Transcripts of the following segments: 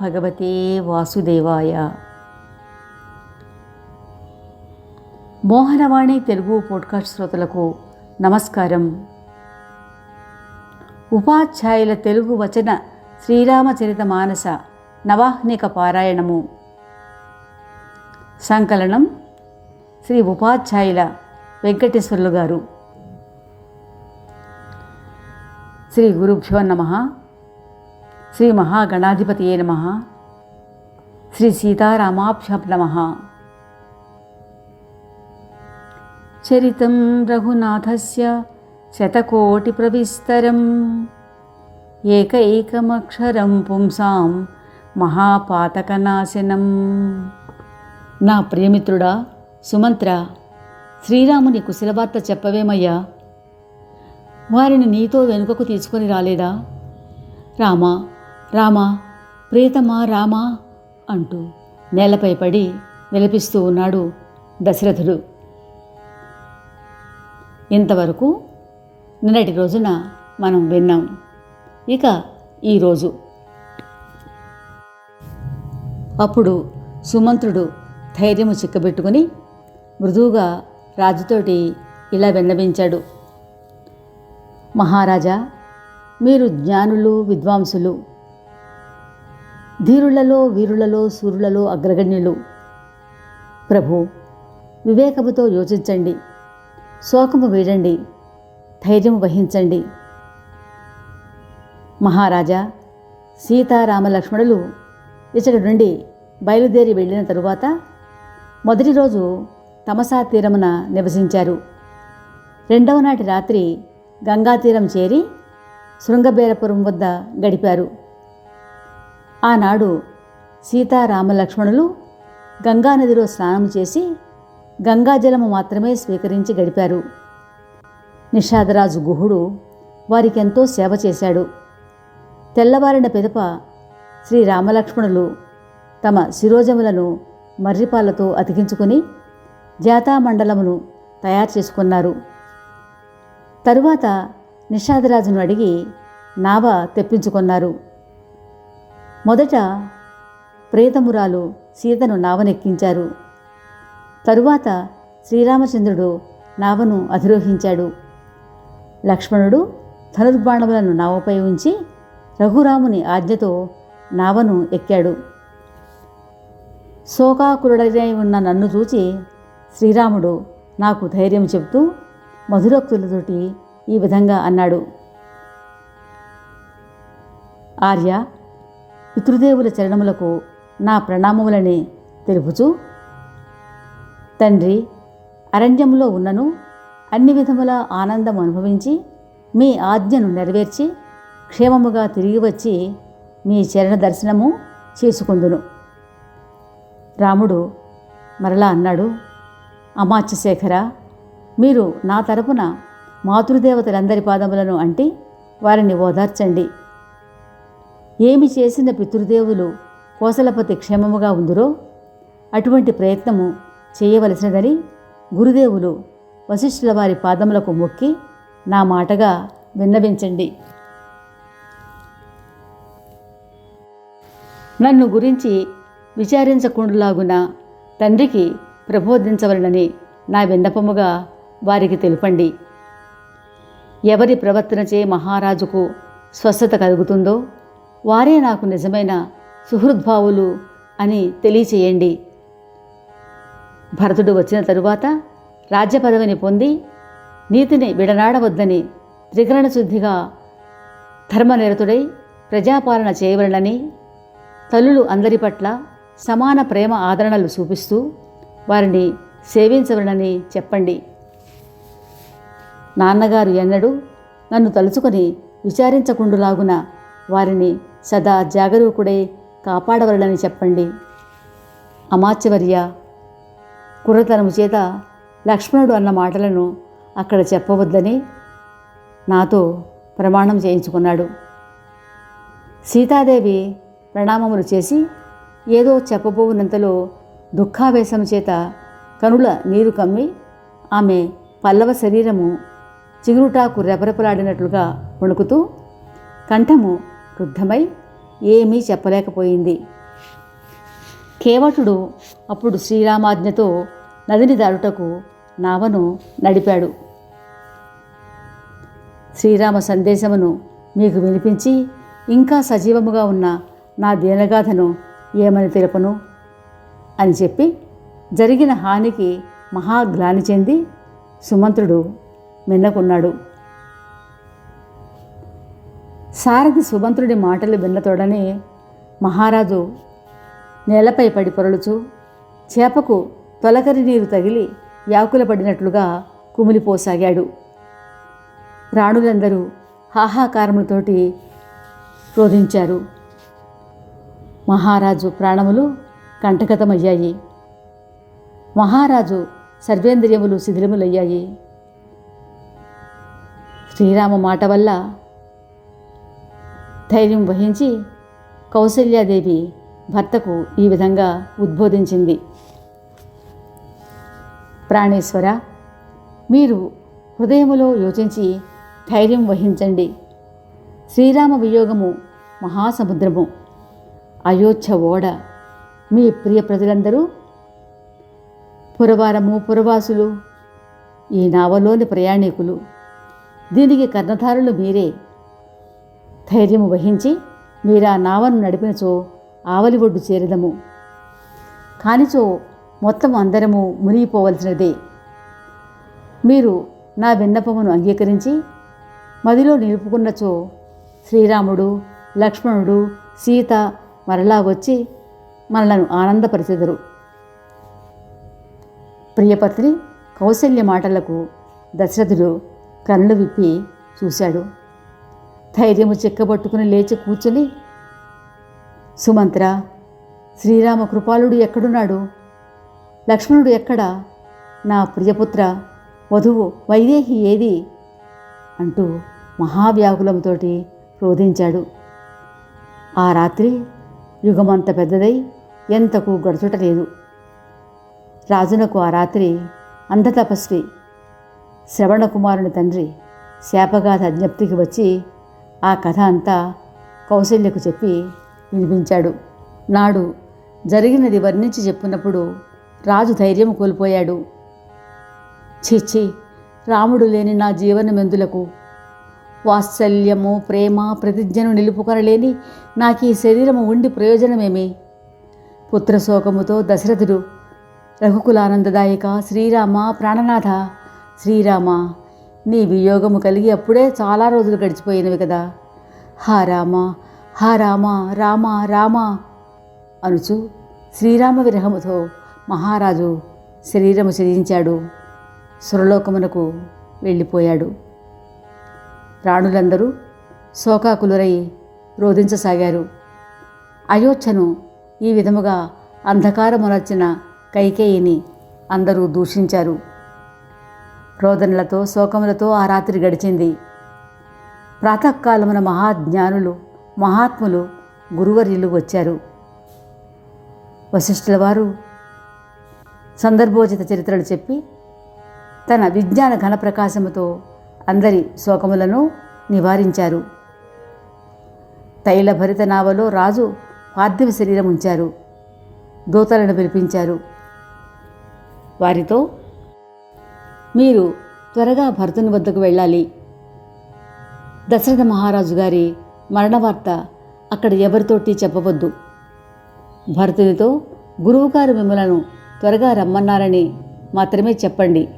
భగవతే వాసుదేవాయ. మోహనవాణి తెలుగు పోడ్కాస్ట్ శ్రోతలకు నమస్కారం. ఉపాధ్యాయుల తెలుగు వచన శ్రీరామచరిత మానస నవాహ్నిక పారాయణము. సంకలనం శ్రీ ఉపాధ్యాయుల వెంకటేశ్వర్లు గారు. శ్రీ గురుభ్యో నమః. శ్రీ మహాగణాధిపతియే నమః. శ్రీ సీతారామాభ్యాం నమః. చరితం రఘునాథస్య శతకోటి ప్రవిస్తరం ఏకైకమక్షరం పుంసాం మహాపాతకనాశనం. నా ప్రియమిత్రుడా సుమంత్ర, శ్రీరాముని కుశలవార్త చెప్పవేమయ్యా. వారిని నీతో వెనుకకు తీసుకొని రాలేదా? రామా రామా ప్రియతమా రామా అంటూ నేలపై పడి విలపిస్తూ ఉన్నాడు దశరథుడు. ఇంతవరకు నిన్నటి రోజున మనం విన్నాం. ఇక ఈరోజు. అప్పుడు సుమంత్రుడు ధైర్యము చిక్కబెట్టుకుని మృదువుగా రాజుతోటి ఇలా విన్నవించాడు. మహారాజా, మీరు జ్ఞానులు, విద్వాంసులు, ధీరులలో, వీరులలో, సూరులలో అగ్రగణ్యులు. ప్రభు, వివేకముతో యోచించండి, శోకము వీడండి, ధైర్యము వహించండి. మహారాజా, సీతారామలక్ష్మణులు ఇచ్చటి నుండి బయలుదేరి వెళ్ళిన తరువాత మొదటి రోజు తమసా తీరమున నివసించారు. రెండవ నాటి రాత్రి గంగా తీరం చేరి శృంగబేరపురం వద్ద గడిపారు. ఆనాడు సీతారామలక్ష్మణులు గంగానదిలో స్నానం చేసి గంగాజలము మాత్రమే స్వీకరించి గడిపారు. నిషాదరాజు గుహుడు వారికెంతో సేవ చేశాడు. తెల్లవారిన పిదప శ్రీరామలక్ష్మణులు తమ శిరోజములను మర్రిపాలతో అతికించుకుని జాతామండలమును తయారు చేసుకున్నారు. తరువాత నిషాదరాజును అడిగి నావ తెప్పించుకున్నారు. మొదట ప్రేతమురాలు సీతను నావనెక్కించారు. తరువాత శ్రీరామచంద్రుడు నావను అధిరోహించాడు. లక్ష్మణుడు ధనుర్బాణములను నావపై ఉంచి రఘురాముని ఆజ్ఞతో నావను ఎక్కాడు. శోకాకులుడై ఉన్న నన్ను చూచి శ్రీరాముడు నాకు ధైర్యం చెబుతూ మధురోక్తులతోటి ఈ విధంగా అన్నాడు. ఆర్య, పితృదేవుల చరణములకు నా ప్రణామములని తెలుపుచు, తండ్రి, అరణ్యంలో ఉన్నను అన్ని విధముల ఆనందం అనుభవించి మీ ఆజ్ఞను నెరవేర్చి క్షేమముగా తిరిగి వచ్చి మీ చరణ దర్శనము చేసుకుందును. రాముడు మరలా అన్నాడు. అమాత్యశేఖర, మీరు నా తరపున మాతృదేవతలందరి పాదములను అంటి వారిని ఓదార్చండి. ఏమి చేసిన పితృదేవులు కోసలపతి క్షేమముగా ఉందురో అటువంటి ప్రయత్నము చేయవలసినదని గురుదేవులు వశిష్ఠుల వారి పాదములకు మొక్కి నా మాటగా విన్నవించండి. నన్ను గురించి విచారించకుండులాగున తండ్రికి ప్రబోధించవలనని నా విన్నపముగా వారికి తెలుపండి. ఎవరి ప్రవర్తనచే మహారాజుకు స్వస్థత కలుగుతుందో వారే నాకు నిజమైన సుహృద్భావులు అని తెలియచేయండి. భరతుడు వచ్చిన తరువాత రాజ్య పదవిని పొంది నీతిని విడనాడవద్దని త్రికరణ శుద్ధిగా ధర్మనిరతుడై ప్రజాపాలన చేయవలనని, తల్లులు అందరి పట్ల సమాన ప్రేమ ఆదరణలు చూపిస్తూ వారిని సేవించవలనని చెప్పండి. నాన్నగారు ఎన్నడూ నన్ను తలుచుకొని విచారించకుండులాగున వారిని సదా జాగరూకుడై కాపాడవలనని చెప్పండి. అమాత్యవర్య, కుర్రతనము చేత లక్ష్మణుడు అన్న మాటలను అక్కడ చెప్పవద్దని నాతో ప్రమాణం చేయించుకున్నాడు. సీతాదేవి ప్రణామములు చేసి ఏదో చెప్పబోవునంతలో దుఃఖావేశం చేత కనుల నీరు కమ్మి ఆమె పల్లవ శరీరము చిగురుటాకు రెపరెపలాడినట్లుగా వణుకుతూ కంఠము రుద్ధమై ఏమీ చెప్పలేకపోయింది. కేవటుడు అప్పుడు శ్రీరామాజ్ఞతో నదిని దాటుటకు నావను నడిపాడు. శ్రీరామ సందేశమును మీకు వినిపించి ఇంకా సజీవముగా ఉన్న నా దీనగాథను ఏమని తెలుపను అని చెప్పి జరిగిన హానికి మహాగ్లాని చెంది సుమంత్రుడు మిన్నకున్నాడు. సారథి సుమంత్రుడి మాటలు విన్నతోడనే మహారాజు నేలపై పడి పొరలుచు చేపకు తొలకరి నీరు తగిలి వ్యాకుల పడినట్లుగా కుమిలిపోసాగాడు. రాణులందరూ హాహాకారములతోటి రోధించారు. మహారాజు ప్రాణములు కంటగతమయ్యాయి. మహారాజు సర్వేంద్రియములు శిథిలములయ్యాయి. శ్రీరామ మాట వల్ల ధైర్యం వహించి కౌసల్యాదేవి భర్తకు ఈ విధంగా ఉద్బోధించింది. ప్రాణేశ్వర, మీరు హృదయములో యోచించి ధైర్యం వహించండి. శ్రీరామ వియోగము మహాసముద్రము, అయోధ్య ఓడ. మీ ప్రియ ప్రజలందరూ పురవారము, పురవాసులు, ఈ నావలోని ప్రయాణికులు. దీనికి కర్ణధారులు మీరే. ధైర్యము వహించి మీరా నావను నడిపినచో ఆవలి ఒడ్డు చేరదము. కానిచో మొత్తం అందరము మునిగిపోవలసినదే. మీరు నా విన్నపమును అంగీకరించి మదిలో నిలుపుకున్నచో శ్రీరాముడు, లక్ష్మణుడు, సీత మరలా వచ్చి మనలను ఆనందపరిచెదరు. ప్రియపత్ని కౌసల్య మాటలకు దశరథుడు కన్నులు విప్పి చూశాడు. ధైర్యము చెక్కబట్టుకుని లేచి కూర్చుని, సుమంత్ర, శ్రీరామ కృపాలుడు ఎక్కడున్నాడు? లక్ష్మణుడు ఎక్కడా? నా ప్రియపుత్ర వధువు వైదేహి ఏది? అంటూ మహావ్యాకులంతోటి రోధించాడు. ఆ రాత్రి యుగమంత పెద్దదై ఎంతకు గడుచుటలేదు. రాజునకు ఆ రాత్రి అంధతపస్వి శ్రవణకుమారుని తండ్రి శాపగాథ జ్ఞప్తికి వచ్చి ఆ కథ అంతా కౌసల్యకు చెప్పి వినిపించాడు. నాడు జరిగినది వర్ణించి చెప్పున్నప్పుడు రాజు ధైర్యం కోల్పోయాడు. ఛీ, రాముడు లేని నా జీవనమెందులకు, వాత్సల్యము, ప్రేమ, ప్రతిజ్ఞను నిలుపుకొనలేని నాకు ఈ శరీరము ఉండి ప్రయోజనమేమి? పుత్రశోకముతో దశరథుడు, రఘుకులానందదాయక శ్రీరామ, ప్రాణనాథ శ్రీరామ, నీ వియోగము కలిగి అప్పుడే చాలా రోజులు గడిచిపోయినవి కదా. హా రామ, హా రామ, రామ రామ అనుచు శ్రీరామ విరహముతో మహారాజు శరీరము ఛేదించాడు. సురలోకమునకు వెళ్ళిపోయాడు. రాణులందరూ శోకాకులురై రోధించసాగారు. అయోధ్యను ఈ విధముగా అంధకారమునర్చిన కైకేయిని అందరూ దూషించారు. రోదనలతో శోకములతో ఆ రాత్రి గడిచింది. ప్రాతకాలమున మహాజ్ఞానులు, మహాత్ములు, గురువర్యులు వచ్చారు. వశిష్ఠుల వారు సందర్భోచిత చరిత్రలు చెప్పి తన విజ్ఞాన ఘనప్రకాశముతో అందరి శోకములను నివారించారు. తైలభరిత నావలో రాజు పార్థివ శరీరం ఉంచారు. దూతలను పిలిపించారు. వారితో, మీరు త్వరగా భరతుని వద్దకు వెళ్ళాలి. దశరథ మహారాజు గారి మరణవార్త అక్కడ ఎవరితోటి చెప్పవద్దు. భరతునితో గురువుగారు మిమ్మలను త్వరగా రమ్మన్నారని మాత్రమే చెప్పండి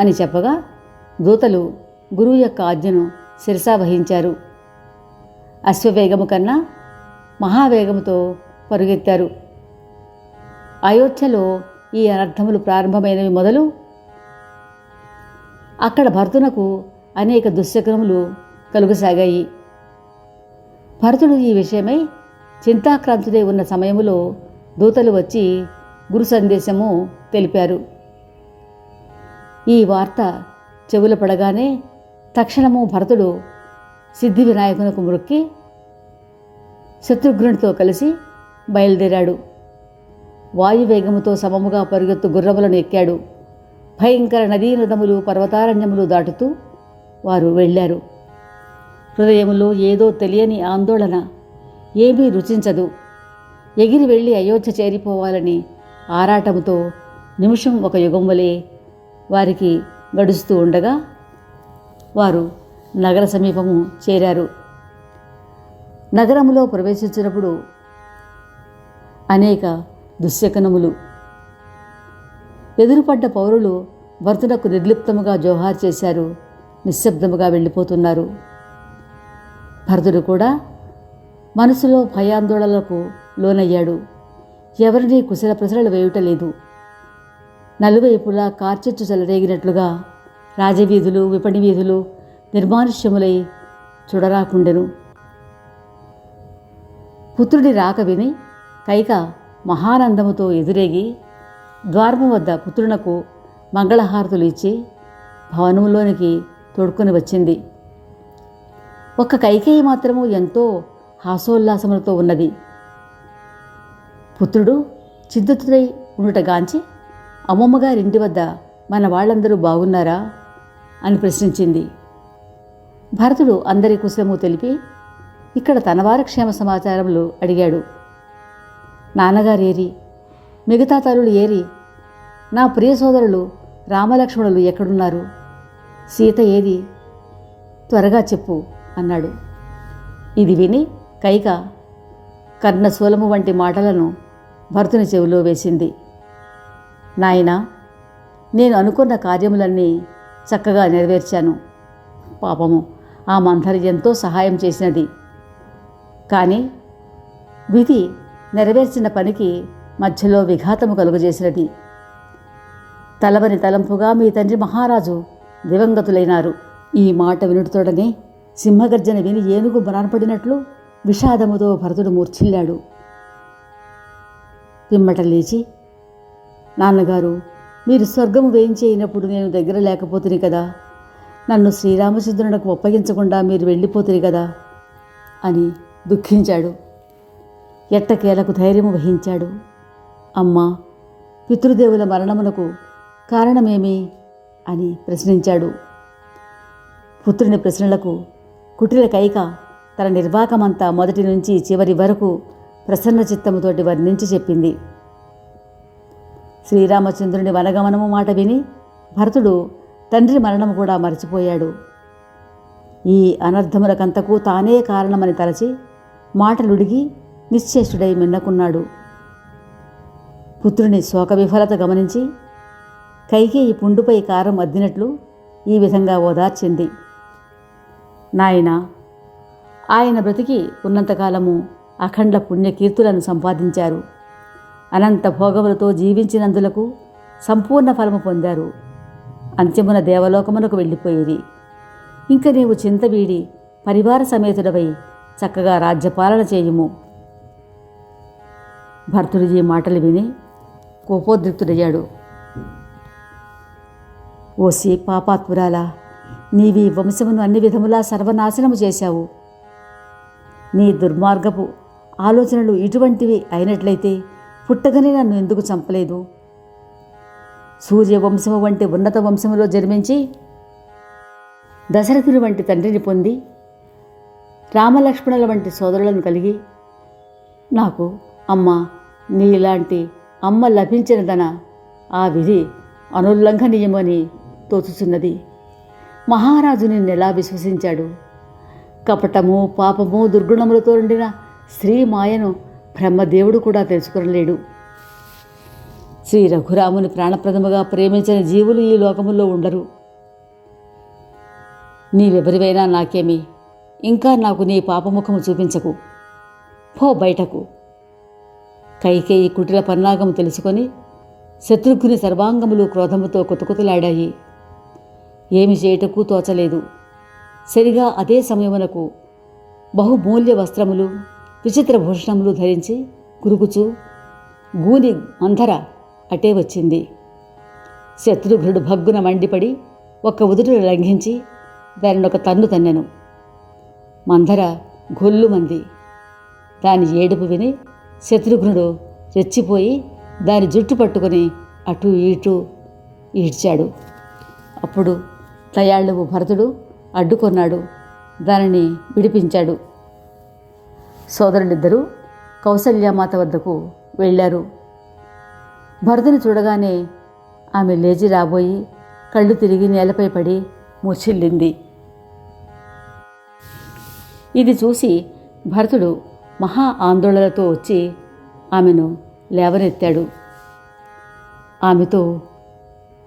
అని చెప్పగా దూతలు గురువు యొక్క ఆజ్ఞను శిరసావహించారు. అశ్వవేగము కన్నా మహావేగముతో పరుగెత్తారు. అయోధ్యలో ఈ అనర్థములు ప్రారంభమైనవి మొదలు అక్కడ భరతునకు అనేక దుశ్శకునములు కలుగసాగాయి. భరతుడు ఈ విషయమై చింతాక్రాంతుడై ఉన్న సమయములో దూతలు వచ్చి గురు సందేశము తెలిపారు. ఈ వార్త చెవుల పడగానే తక్షణము భరతుడు సిద్ధి వినాయకునకు మొక్కి శత్రుఘ్నుడితో కలిసి బయలుదేరాడు. వాయువేగముతో సమముగా పరుగెత్తు గుర్రములను ఎక్కాడు. భయంకర నదీ నదములు, పర్వతారణ్యములు దాటుతూ వారు వెళ్ళారు. హృదయములో ఏదో తెలియని ఆందోళన, ఏమీ రుచించదు. ఎగిరి వెళ్ళి అయోధ్య చేరిపోవాలని ఆరాటంతో నిమిషం ఒక యుగం వలె వారికి గడుస్తూ ఉండగా వారు నగర సమీపము చేరారు. నగరములో ప్రవేశించినప్పుడు అనేక దుశ్శకనములు. ఎదురుపడ్డ పౌరులు భర్తునకు నిర్లిప్తముగా జోహార్ చేశారు. నిశ్శబ్దముగా వెళ్ళిపోతున్నారు. భరతుడు కూడా మనసులో భయాందోళనలకు లోనయ్యాడు. ఎవరినీ కుశల ప్రసరలు వేయుటలేదు. నలువైపులా కార్చెచ్చు చెలరేగినట్లుగా రాజవీధులు, విపణి వీధులు నిర్మానుష్యములై చూడరాకుండెను. పుత్రుడి రాక విని కైక మహానందముతో ఎదురేగి ద్వారము వద్ద పుత్రునకు మంగళహారతులు ఇచ్చి భవనంలోనికి తోడుకొని వచ్చింది. ఒక్క కైకేయి మాత్రము ఎంతో హాసోల్లాసములతో ఉన్నది. పుత్రుడు చిద్దుతుడై ఉండుటగాంచి అమ్మమ్మగారింటి వద్ద మన వాళ్ళందరూ బాగున్నారా అని ప్రశ్నించింది. భరతుడు అందరి కుశలము తెలిపి ఇక్కడ తనవారి క్షేమ సమాచారములు అడిగాడు. నాన్నగారేరి, మిగతా తల్లులు ఏరి, నా ప్రియ సోదరులు రామలక్ష్మణులు ఎక్కడున్నారు? సీత ఏది? త్వరగా చెప్పు అన్నాడు. ఇది విని కైక కర్ణశూలము వంటి మాటలను భరతుని చెవిలో వేసింది. నాయనా, నేను అనుకున్న కార్యములన్నీ చక్కగా నెరవేర్చాను. పాపము ఆ మంథరి ఎంతో సహాయం చేసినది. కానీ విధి నెరవేర్చిన పనికి మధ్యలో విఘాతము కలుగజేసినది. తలవని తలంపుగా మీ తండ్రి మహారాజు దివంగతులైనారు. ఈ మాట వినుటతోడనే సింహగర్జన విని ఏనుగు బనానపడినట్లు విషాదముతో భరతుడు మూర్ఛిల్లాడు. పిమ్మట లేచి, నాన్నగారు, మీరు స్వర్గము వేయించేయినప్పుడు నేను దగ్గర లేకపోతుంది కదా, నన్ను శ్రీరామచంద్రునకు ఒప్పగించకుండా మీరు వెళ్ళిపోతుంది కదా అని దుఃఖించాడు. ఎట్టకేలకు ధైర్యము వహించాడు. అమ్మా, పితృదేవుల మరణమునకు కారణమేమి అని ప్రశ్నించాడు. పుత్రుని ప్రశ్నలకు కుటిల కైక తన నిర్వాకమంతా మొదటి నుంచి చివరి వరకు ప్రసన్న చిత్తముతోటి వర్ణించి చెప్పింది. శ్రీరామచంద్రుని వనగమనము మాట విని భరతుడు తండ్రి మరణము కూడా మరచిపోయాడు. ఈ అనర్థములకంతకు తానే కారణమని తలచి మాటలుడిగి నిశ్చేష్టుడై మిన్నకున్నాడు. పుత్రుని శోక విఫలత గమనించి కైకేయి పుండుపై కారం అద్దినట్లు ఈ విధంగా ఓదార్చింది. నాయనా, ఆయన బ్రతికి ఉన్నంతకాలము అఖండ పుణ్యకీర్తులను సంపాదించారు. అనంత భోగములతో జీవించినందులకు సంపూర్ణ ఫలము పొందారు. అంత్యమున దేవలోకమునకు వెళ్ళిపోయేది. ఇంక నీవు చింత వీడి పరివార సమేతుడవై చక్కగా రాజ్యపాలన చేయుము. భరతుడు ఈ మాటలు విని కోపోద్రిక్తుడయ్యాడు. ఓసి పాపాత్మురాలా, నీవి వంశమును అన్ని విధములా సర్వనాశనము చేశావు. నీ దుర్మార్గపు ఆలోచనలు ఇటువంటివి అయినట్లయితే పుట్టగనే నన్ను ఎందుకు చంపలేదు? సూర్యవంశము వంటి ఉన్నత వంశములో జన్మించి దశరథుని వంటి తండ్రిని పొంది రామలక్ష్మణుల వంటి సోదరులను కలిగి నాకు అమ్మ, నీలాంటి అమ్మ లభించినదన ఆ విధి అనుల్లంఘనీయమని తోచుచున్నది. మహారాజు నిన్నెలా విశ్వసించాడు? కపటము, పాపము, దుర్గుణములతో ఉండిన స్త్రీ మాయను బ్రహ్మదేవుడు కూడా తెలుసుకొనలేడు. శ్రీ రఘురాముని ప్రాణప్రదముగా ప్రేమించిన జీవులు ఈ లోకములో ఉండరు. నీవెవరివైనా నాకేమి, ఇంకా నాకు నీ పాపముఖము చూపించకు. పో బయటకు. కైకేయి కుటిల పన్నాగము తెలుసుకొని శత్రుఘ్ని సర్వాంగములు క్రోధముతో కుతకుతలాడాయి. ఏమి చేయుటకు తోచలేదు. సరిగా అదే సమయమునకు బహుమూల్య వస్త్రములు, విచిత్ర భూషణములు ధరించి కురుకుచు గూని మంథర అటే వచ్చింది. శత్రుఘ్నుడు భగ్గున మండిపడి ఒక్క ఉదురును లంఘించి దానినొక తన్ను తన్నెను. మంథర గొల్లుమంది. దాని ఏడుపు విని శత్రుఘ్నుడు రెచ్చిపోయి దాని జుట్టు పట్టుకొని అటూ ఇటూ ఈడ్చాడు. అప్పుడు దయాళువు భరతుడు అడ్డుకొన్నాడు. దానిని విడిపించాడు. సోదరులిద్దరూ కౌసల్యామాత వద్దకు వెళ్ళారు. భరతుని చూడగానే ఆమె లేచి రాబోయి కళ్ళు తిరిగి నేలపై పడి మూర్ఛిల్లింది. ఇది చూసి భరతుడు మహా ఆందోళనతో వచ్చి ఆమెను లేవనెత్తాడు. ఆమెతో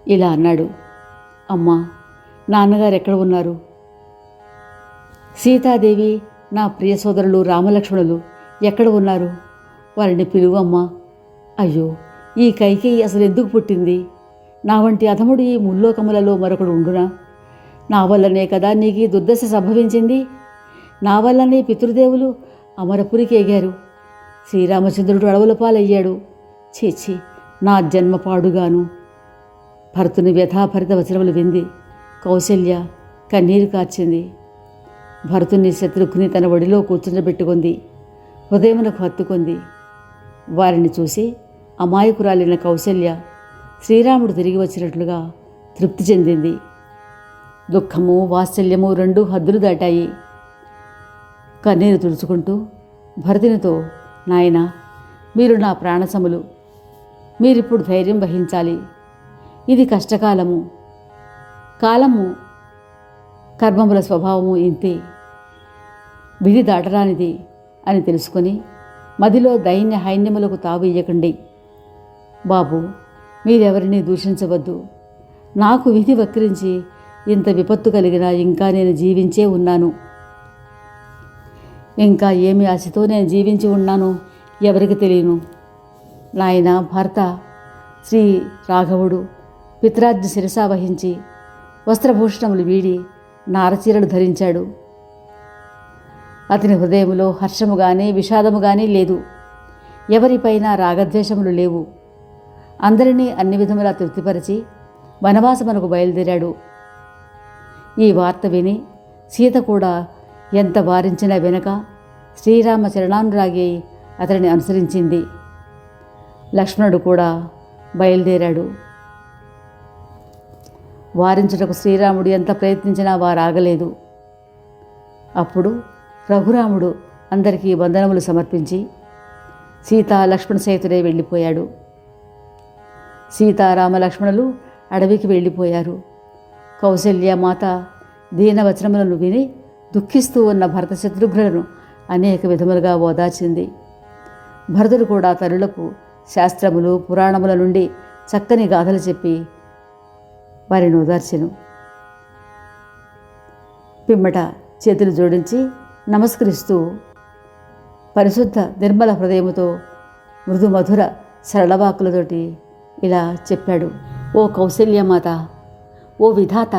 ఇలా అన్నాడు, అమ్మా, నాన్నగారు ఎక్కడ ఉన్నారు? సీతాదేవి, నా ప్రియ సోదరులు రామలక్ష్మణులు ఎక్కడ ఉన్నారు? వారిని పిలువమ్మా. అయ్యో, ఈ కైకేయి అసలు ఎందుకు పుట్టింది? నా వంటి అధముడు ఈ ముల్లోకములలో మరొకడు ఉండునా? నా వల్లనే కదా నీకు ఈ దుర్దశ సంభవించింది. నా వల్లనే పితృదేవులు అమరపురికి ఎగారు. శ్రీరామచంద్రుడు అడవుల పాలయ్యాడు. చీచి, నా జన్మ పాడుగాను. భరతుని వ్యథాభరిత వచనములు వింది కౌసల్య కన్నీరు కార్చింది. భరతుని శత్రుఘ్ని తన ఒడిలో కూర్చుండబెట్టుకుంది. హృదయమునకు హత్తుకుంది. వారిని చూసి అమాయకురాలిన కౌసల్య శ్రీరాముడు తిరిగి వచ్చినట్లుగా తృప్తి చెందింది. దుఃఖము వాత్సల్యము రెండూ హద్దులు దాటాయి. కన్నీరు తుడుచుకుంటూ భరతునితో, నాయనా, మీరు నా ప్రాణసములు. మీరిప్పుడు ధైర్యం వహించాలి. ఇది కష్టకాలము. కాలము కర్మముల స్వభావము ఇంతే, విధి దాటరానిది అని తెలుసుకొని మదిలో దైన్య హైన్యములకు తావు ఇయ్యకండి. బాబు, మీరెవరినీ దూషించవద్దు. నాకు విధి వక్రించి ఇంత విపత్తు కలిగినా ఇంకా నేను జీవించే ఉన్నాను. ఇంకా ఏమి ఆశతో నేను జీవించి ఉన్నానో ఎవరికి తెలియను. నాయన భర్త శ్రీ రాఘవుడు పిత్రాజ్ఞ శిరసా వహించి వస్త్రభూషణములు వీడి నారచీరలు ధరించాడు. అతని హృదయములో హర్షము కానీ విషాదము కానీ లేదు. ఎవరిపైనా రాగద్వేషములు లేవు. అందరినీ అన్ని విధములా తృప్తిపరిచి వనవాసమునకు బయలుదేరాడు. ఈ వార్త విని సీత కూడా ఎంత వారించినా వెనక శ్రీరామ చరణానురాగి అతడిని అనుసరించింది. లక్ష్మణుడు కూడా బయలుదేరాడు. వారించుటకు శ్రీరాముడు ఎంత ప్రయత్నించినా వారాగలేదు. అప్పుడు రఘురాముడు అందరికీ వందనములు సమర్పించి సీతా లక్ష్మణ సహితుడై వెళ్ళిపోయాడు. సీతారామ లక్ష్మణులు అడవికి వెళ్ళిపోయారు. కౌసల్య మాత దీనవచనములను విని దుఃఖిస్తూ ఉన్న భరత శత్రుఘ్నులను అనేక విధములుగా ఓదార్చింది. భరతుడు కూడా తల్లులకు శాస్త్రములు పురాణముల నుండి చక్కని గాథలు చెప్పి వారిని ఓదార్చెను. పిమ్మట చేతులు జోడించి నమస్కరిస్తూ పరిశుద్ధ నిర్మల హృదయముతో మృదు మధుర సరళవాకులతోటి ఇలా చెప్పాడు, ఓ కౌసల్యమాత, ఓ విధాత,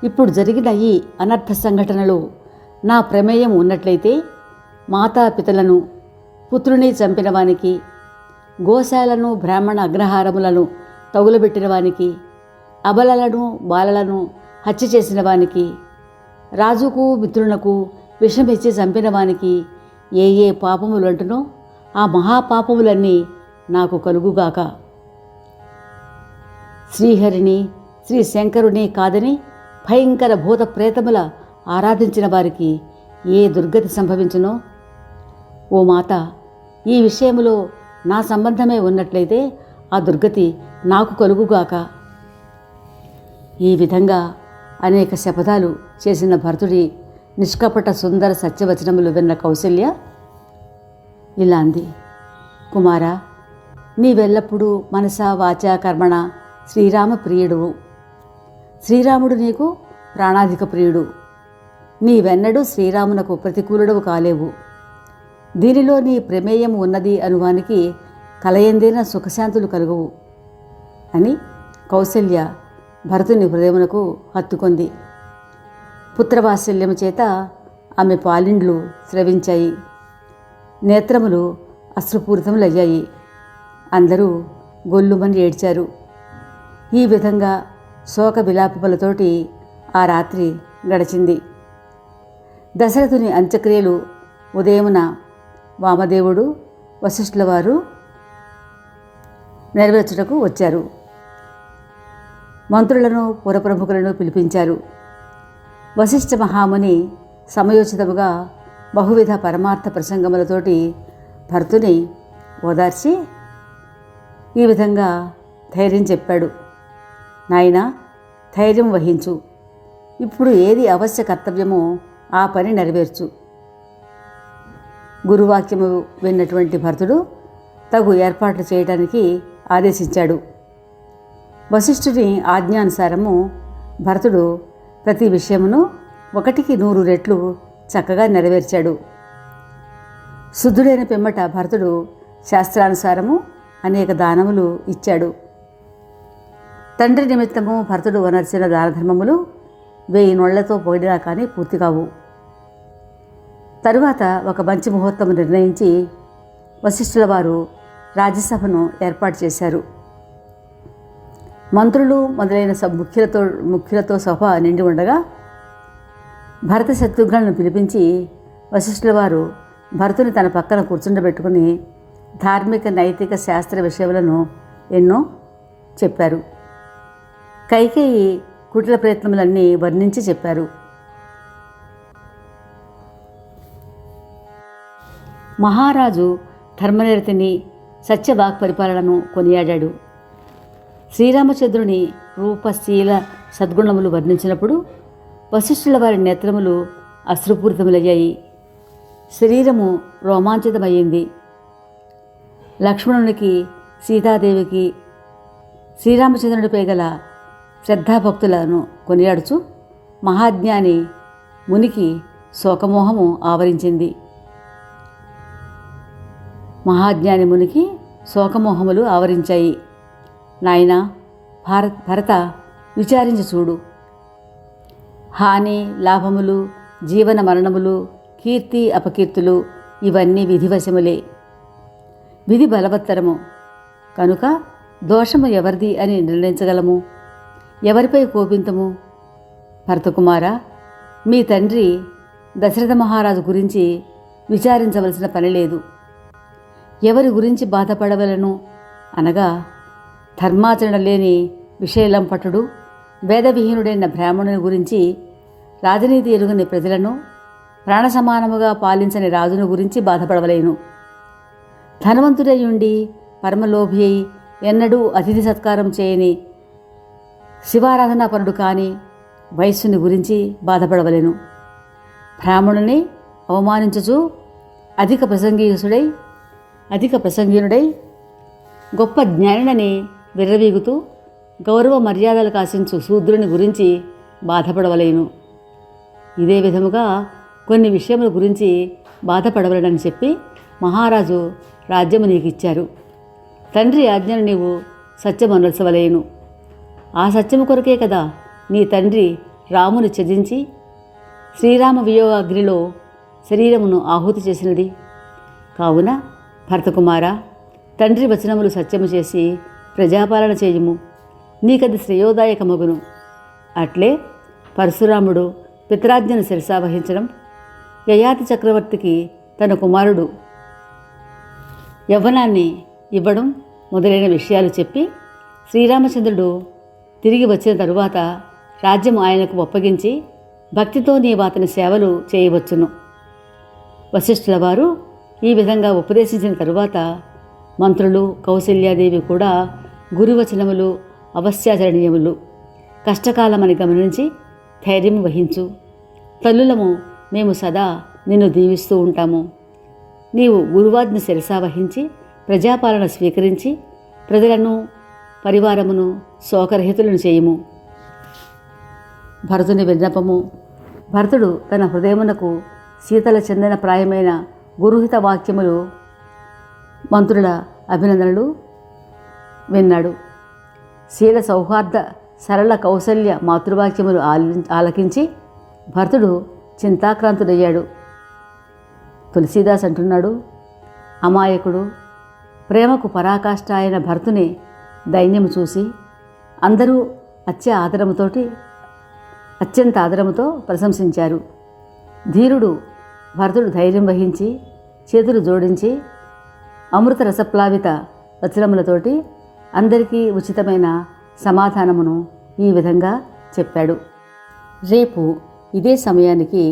ఇప్పుడు జరిగిన ఈ అనర్థ సంఘటనలో నా ప్రమేయం ఉన్నట్లయితే మాతాపితలను పుత్రుని చంపిన వానికి, గోశాలను బ్రాహ్మణ అగ్రహారములను తగులబెట్టిన వానికి, అబలలను బాలలను హత్య చేసిన వానికి, రాజుకు మిత్రునకు విషమిచ్చి చంపిన వానికి ఏ ఏ పాపములు అంటునో ఆ మహాపాపములన్నీ నాకు కలుగుగాక. శ్రీహరిని శ్రీ శంకరుని కాదని భయంకర భూత ప్రేతముల ఆరాధించిన వారికి ఏ దుర్గతి సంభవించునో, ఓ మాత, ఈ విషయములో నా సంబంధమే ఉన్నట్లయితే ఆ దుర్గతి నాకు కలుగుగాక. ఈ విధంగా అనేక శపథాలు చేసిన భరతుడి నిష్కపట సుందర సత్యవచనములు విన్న కౌసల్య ఇలా అంది, కుమారా, నీవెల్లప్పుడూ మనసా వాచా కర్మణ శ్రీరామ ప్రియుడువు. శ్రీరాముడు నీకు ప్రాణాధిక ప్రియుడు. నీవెన్నడూ శ్రీరామునకు ప్రతికూలుడవు కాలేవు. దీనిలో నీ ప్రమేయం ఉన్నది అనువానికి కలయందేన సుఖశాంతులు కలుగువు అని కౌసల్య భరతుని హృదయమునకు హత్తుకుంది. పుత్రవాత్సల్యము చేత ఆమె పాలిండ్లు స్రవించాయి. నేత్రములు అశ్రుపూరితములయ్యాయి. అందరూ గొల్లుమని ఏడ్చారు. ఈ విధంగా శోక విలాపములతోటి ఆ రాత్రి గడిచింది. దశరథుని అంత్యక్రియలు ఉదయమున వామదేవుడు వశిష్ఠుల వారు నెరవేర్చుటకు వచ్చారు. మంత్రులను పురప్రముఖులను పిలిపించారు. వశిష్ఠ మహాముని సమయోచితముగా బహువిధ పరమార్థ ప్రసంగములతోటి భర్తుని ఓదార్చి ఈ విధంగా ధైర్యం చెప్పాడు. నాయనా, ధైర్యం వహించు. ఇప్పుడు ఏది అవశ్య కర్తవ్యమో ఆ పని నెరవేర్చు. గురువాక్యము విన్నటువంటి భరతుడు తగు ఏర్పాట్లు చేయడానికి ఆదేశించాడు. వశిష్ఠుని ఆజ్ఞానుసారము భరతుడు ప్రతి విషయమును 1కి 100 రెట్లు చక్కగా నెరవేర్చాడు. శుద్ధుడైన పిమ్మట భరతుడు శాస్త్రానుసారము అనేక దానములు ఇచ్చాడు. తండ్రి నిమిత్తము భరతుడు వనర్చిన దానధర్మములు 1000 నోళ్లతో పోయినా కానీ పూర్తి కావు. తరువాత ఒక మంచి ముహూర్తము నిర్ణయించి వశిష్ఠుల వారు రాజ్యసభను ఏర్పాటు చేశారు. మంత్రులు మొదలైన ముఖ్యులతో సభ నిండి ఉండగా భరత శత్రుఘ్నులను పిలిపించి వశిష్ఠుల వారు భరతుని తన పక్కన కూర్చుండబెట్టుకుని ధార్మిక నైతిక శాస్త్ర విషయములను ఎన్నో చెప్పారు. కైకేయి కుటిల ప్రయత్నములన్నీ వర్ణించి చెప్పారు. మహారాజు ధర్మనిరతిని సత్యవాక్ పరిపాలనను కొనియాడాడు. శ్రీరామచంద్రుని రూపశీల సద్గుణములు వర్ణించినప్పుడు వశిష్ఠుల వారి నేత్రములు అశ్రుపూరితములయ్యాయి. శరీరము రోమాంచితమయ్యింది. లక్ష్మణునికి, సీతాదేవికి, శ్రీరామచంద్రుడిపై గల శ్రద్ధాభక్తులను కొనియాడుచు మహాజ్ఞాని మునికి శోకమోహము ఆవరించింది. మహాజ్ఞాని మునికి శోకమోహములు ఆవరించాయి. నాయనా, భరత, విచారించి చూడు. హాని లాభములు, జీవన మరణములు, కీర్తి అపకీర్తులు ఇవన్నీ విధివశములే. విధి బలవత్తరము కనుక దోషము ఎవరిది అని నిర్ణయించగలము. ఎవరిపై కోపింతము? భరతకుమార, మీ తండ్రి దశరథ మహారాజు గురించి విచారించవలసిన పని లేదు. ఎవరి గురించి బాధపడవలను అనగా ధర్మాచరణ లేని విషయలంపటుడు, వేదవిహీనుడైన బ్రాహ్మణుని గురించి, రాజనీతి ఎరుగని ప్రజలను ప్రాణసమానముగా పాలించని రాజును గురించి బాధపడవలేను. ధనవంతుడయ్యుండి పరమలోభి అయి ఎన్నడూ అతిథి సత్కారం చేయని శివారాధనాపరుడు కాని వైశ్యుని గురించి బాధపడవలేను. బ్రాహ్మణుని అవమానించుచు అధిక ప్రసంగీనుడై గొప్ప జ్ఞానినని విర్రవీగుతూ గౌరవ మర్యాదలు కాశించు శూద్రుని గురించి బాధపడవలేను. ఇదే విధముగా కొన్ని విషయముల గురించి బాధపడవలనని చెప్పి మహారాజు రాజ్యము నీకిచ్చారు. తండ్రి ఆజ్ఞను నీవు సత్యమనర్చవలేను. ఆ సత్యము కొరకే కదా నీ తండ్రి రాముని త్యజించి శ్రీరామ వియోగాగ్నిలో శరీరమును ఆహుతి చేసినది. కావున భరతకుమార, తండ్రి వచనములు సత్యము చేసి ప్రజాపాలన చేయుము. నీకది శ్రేయోదాయకమగును. అట్లే పరశురాముడు పితరాజ్ఞను శిరసావహించడం, యయాతి చక్రవర్తికి తన కుమారుడు యవ్వనాన్ని ఇవ్వడం మొదలైన విషయాలు చెప్పి శ్రీరామచంద్రుడు తిరిగి వచ్చిన తరువాత రాజ్యము ఆయనకు ఒప్పగించి భక్తితో నీవు అతని సేవలు చేయవచ్చును. వశిష్ఠుల వారు ఈ విధంగా ఉపదేశించిన తరువాత మంత్రులు, కౌసల్యాదేవి కూడా గురువచనములు అవశ్యాచరణీయములు, కష్టకాలమని గమనించి ధైర్యం వహించు. తల్లులము మేము సదా నిన్ను దీవిస్తూ ఉంటాము. నీవు గురువాజ్ఞ శిరసావహించి ప్రజాపాలన స్వీకరించి ప్రజలను, పరివారమును శోకరహితులను చేయుము. భరతుని విన్నపము. భరతుడు తన హృదయమునకు శీతల చెందిన ప్రాయమైన గురుహిత వాక్యములు, మంత్రుల అభినందనలు విన్నాడు. శీల సౌహార్ద సరళ కౌసల్య మాతృవాక్యములు ఆలకించి భరతుడు చింతాక్రాంతుడయ్యాడు. తులసీదాస్ అంటున్నాడు, అమాయకుడు, ప్రేమకు పరాకాష్ఠ అయిన భరతుని దైన్యము చూసి అందరూ అత్యంత ఆదరముతో ప్రశంసించారు. ధీరుడు భరతుడు ధైర్యం వహించి చేతులు జోడించి అమృత రసప్లావిత వచనములతోటి అందరికీ ఉచితమైన సమాధానమును ఈ విధంగా చెప్పాడు. రేపు ఇదే సమయానికి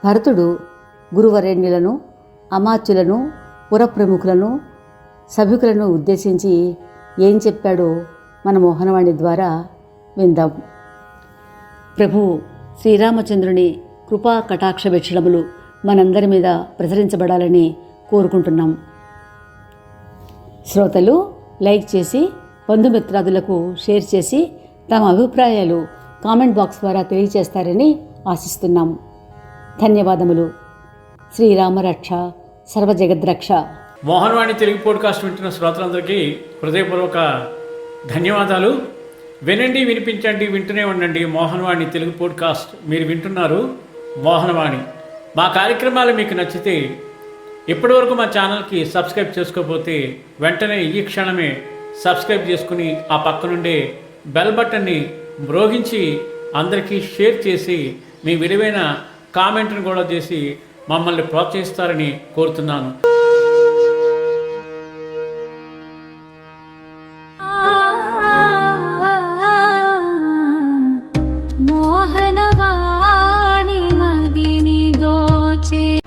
భరతుడు గురువరేణ్యులను, అమాత్యులను, పురప్రముఖులను, సభికులను ఉద్దేశించి ఏం చెప్పాడో మన మోహనవాణి ద్వారా విందాం. ప్రభువు శ్రీరామచంద్రుని కృపా కటాక్ష వీక్షణములు మనందరి మీద ప్రసరించబడాలని కోరుకుంటున్నాం. శ్రోతలు లైక్ చేసి బంధుమిత్రాదులకు షేర్ చేసి తమ అభిప్రాయాలు కామెంట్ బాక్స్ ద్వారా తెలియజేస్తారని ఆశిస్తున్నాం. ధన్యవాదములు. శ్రీరామరక్ష సర్వజగద్రక్ష. మోహనవాణి తెలుగు పోడ్కాస్ట్ వింటున్న శ్రోతలందరికీ హృదయపూర్వక ధన్యవాదాలు. వినండి, వినిపించండి, వింటూనే ఉండండి. మోహనవాణి తెలుగు పోడ్కాస్ట్ మీరు వింటున్నారు. మోహనవాణి మా కార్యక్రమాలు మీకు నచ్చితే ఇప్పటివరకు మా ఛానల్కి సబ్స్క్రైబ్ చేసుకోకపోతే వెంటనే ఈ క్షణమే సబ్స్క్రైబ్ చేసుకుని ఆ పక్కనుండే బెల్ బటన్ని మ్రోగించి అందరికీ షేర్ చేసి మీ విలువైన కామెంట్ను కూడా చేసి మమ్మల్ని ప్రోత్సహిస్తారని కోరుతున్నాను. మోహనవాణి మదిని దోచే